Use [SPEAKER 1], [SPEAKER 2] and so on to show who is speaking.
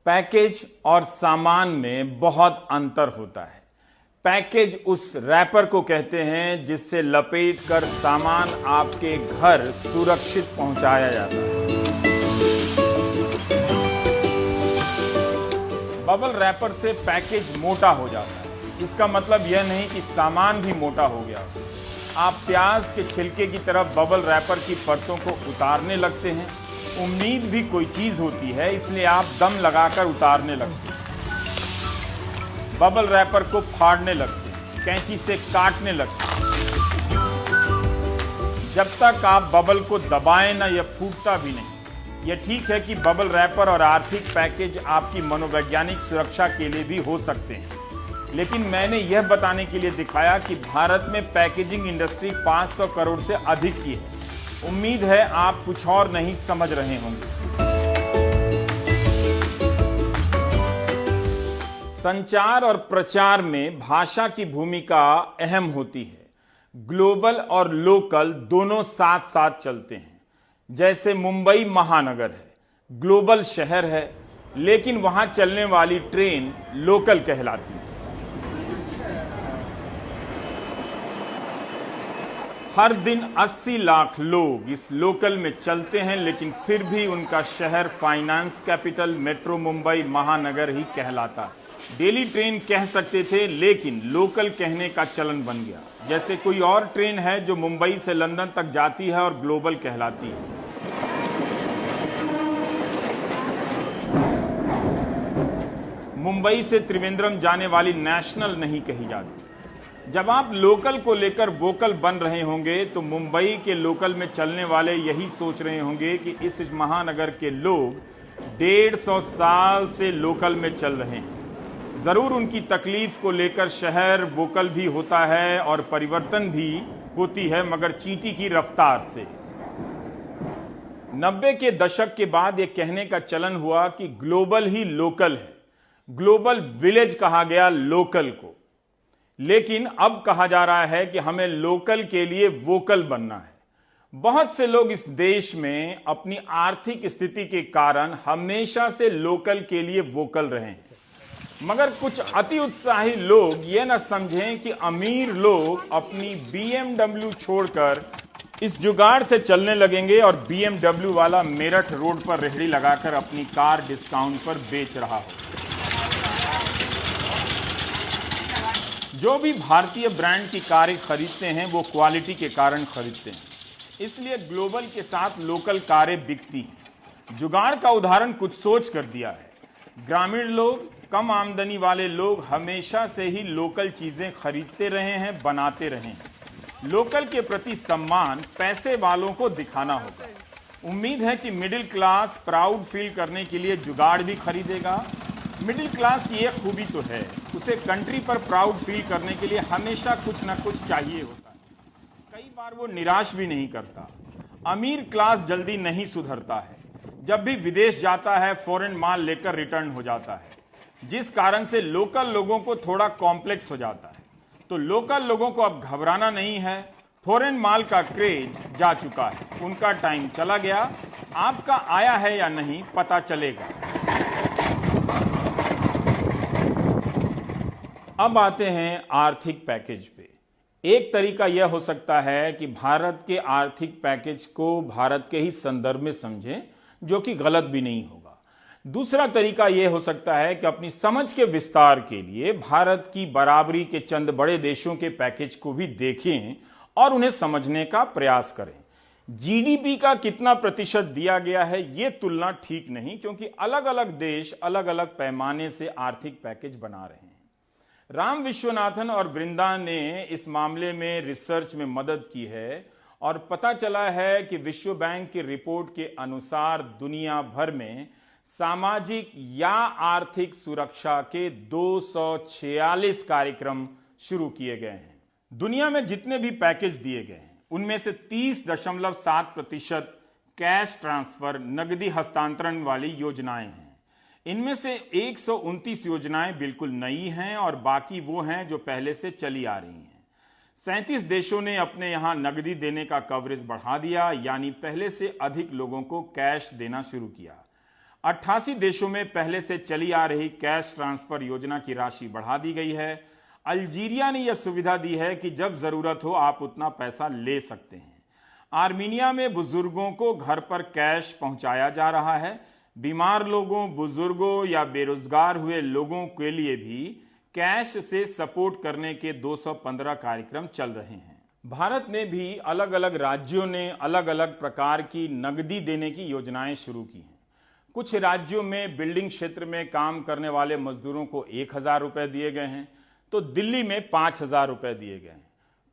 [SPEAKER 1] Package और सामान में बहुत अंतर होता है। पैकेज उस रैपर को कहते हैं जिससे लपेटकर सामान आपके घर सुरक्षित पहुंचाया जाता है। बबल रैपर से पैकेज मोटा हो जाता है। इसका मतलब यह नहीं कि सामान भी मोटा हो गया। आप प्याज के छिलके की तरफ बबल रैपर की परतों को उतारने लगते हैं। उम्मीद भी कोई चीज होती है, इसलिए आप दम लगाकर उतारने लगते हैं। बबल रैपर को फाड़ने लगते हैं, कैंची से काटने लगते हैं। जब तक आप बबल को दबाएं ना, यह फूटता भी नहीं। यह ठीक है कि बबल रैपर और आर्थिक पैकेज आपकी मनोवैज्ञानिक सुरक्षा के लिए भी हो सकते हैं, लेकिन मैंने यह बताने के लिए दिखाया कि भारत में पैकेजिंग इंडस्ट्री 500 करोड़ से अधिक की है। उम्मीद है आप कुछ और नहीं समझ रहे होंगे। संचार और प्रचार में भाषा की भूमिका अहम होती है। ग्लोबल और लोकल दोनों साथ साथ चलते हैं। जैसे मुंबई महानगर है, ग्लोबल शहर है, लेकिन वहां चलने वाली ट्रेन लोकल कहलाती है। हर दिन 80 लाख लोग इस लोकल में चलते हैं, लेकिन फिर भी उनका शहर फाइनेंस कैपिटल मेट्रो मुंबई महानगर ही कहलाता है। डेली ट्रेन कह सकते थे, लेकिन लोकल कहने का चलन बन गया। जैसे कोई और ट्रेन है जो मुंबई से लंदन तक जाती है और ग्लोबल कहलाती है। मुंबई से त्रिवेंद्रम जाने वाली नेशनल नहीं कही जाती। जब आप लोकल को लेकर वोकल बन रहे होंगे तो मुंबई के लोकल में चलने वाले यही सोच रहे होंगे कि इस महानगर के लोग 150 साल से लोकल में चल रहे हैं। जरूर उनकी तकलीफ को लेकर शहर वोकल भी होता है और परिवर्तन भी होती है, मगर चींटी की रफ्तार से। 90 के दशक के बाद यह कहने का चलन हुआ कि ग्लोबल ही लोकल है। ग्लोबल विलेज कहा गया लोकल को, लेकिन अब कहा जा रहा है कि हमें लोकल के लिए वोकल बनना है। बहुत से लोग इस देश में अपनी आर्थिक स्थिति के कारण हमेशा से लोकल के लिए वोकल रहे हैं, मगर कुछ अति उत्साही लोग यह न समझें कि अमीर लोग अपनी BMW छोड़कर इस जुगाड़ से चलने लगेंगे और BMW वाला मेरठ रोड पर रेहड़ी लगाकर अपनी कार डिस्काउंट पर बेच रहा हो। जो भी भारतीय ब्रांड की कारें खरीदते हैं वो क्वालिटी के कारण खरीदते हैं, इसलिए ग्लोबल के साथ लोकल कारें बिकती हैं। जुगाड़ का उदाहरण कुछ सोच कर दिया है। ग्रामीण लोग, कम आमदनी वाले लोग हमेशा से ही लोकल चीजें खरीदते रहे हैं, बनाते रहे हैं। लोकल के प्रति सम्मान पैसे वालों को दिखाना होगा। उम्मीद है कि मिडिल क्लास प्राउड फील करने के लिए जुगाड़ भी खरीदेगा। मिडिल क्लास की एक खूबी तो है, उसे कंट्री पर प्राउड फील करने के लिए हमेशा कुछ ना कुछ चाहिए होता है। कई बार वो निराश भी नहीं करता। अमीर क्लास जल्दी नहीं सुधरता है। जब भी विदेश जाता है फॉरेन माल लेकर रिटर्न हो जाता है, जिस कारण से लोकल लोगों को थोड़ा कॉम्प्लेक्स हो जाता है। तो लोकल लोगों को अब घबराना नहीं है। फॉरेन माल का क्रेज जा चुका है, उनका टाइम चला गया। आपका आया है या नहीं पता चलेगा। अब आते हैं आर्थिक पैकेज पे। एक तरीका यह हो सकता है कि भारत के आर्थिक पैकेज को भारत के ही संदर्भ में समझें, जो कि गलत भी नहीं होगा। दूसरा तरीका यह हो सकता है कि अपनी समझ के विस्तार के लिए भारत की बराबरी के चंद बड़े देशों के पैकेज को भी देखें और उन्हें समझने का प्रयास करें। जीडीपी का कितना प्रतिशत दिया गया है यह तुलना ठीक नहीं, क्योंकि अलग अलग देश अलग अलग पैमाने से आर्थिक पैकेज बना रहे हैं। राम विश्वनाथन और वृंदा ने इस मामले में रिसर्च में मदद की है और पता चला है कि विश्व बैंक की रिपोर्ट के अनुसार दुनिया भर में सामाजिक या आर्थिक सुरक्षा के 246 कार्यक्रम शुरू किए गए हैं। दुनिया में जितने भी पैकेज दिए गए हैं उनमें से 30.7% कैश ट्रांसफर, नकदी हस्तांतरण वाली योजनाएं हैं। इनमें से 129 योजनाएं बिल्कुल नई हैं और बाकी वो हैं जो पहले से चली आ रही हैं। 37 देशों ने अपने यहां नकदी देने का कवरेज बढ़ा दिया, यानी पहले से अधिक लोगों को कैश देना शुरू किया। 88 देशों में पहले से चली आ रही कैश ट्रांसफर योजना की राशि बढ़ा दी गई है। अल्जीरिया ने यह सुविधा दी है कि जब जरूरत हो आप उतना पैसा ले सकते हैं। आर्मीनिया में बुजुर्गों को घर पर कैश पहुंचाया जा रहा है। बीमार लोगों, बुजुर्गों या बेरोजगार हुए लोगों के लिए भी कैश से सपोर्ट करने के 215 कार्यक्रम चल रहे हैं। भारत में भी अलग अलग राज्यों ने अलग अलग प्रकार की नकदी देने की योजनाएं शुरू की हैं। कुछ राज्यों में बिल्डिंग क्षेत्र में काम करने वाले मजदूरों को 1,000 रुपए दिए गए हैं, तो दिल्ली में 5,000 रुपए दिए गए हैं।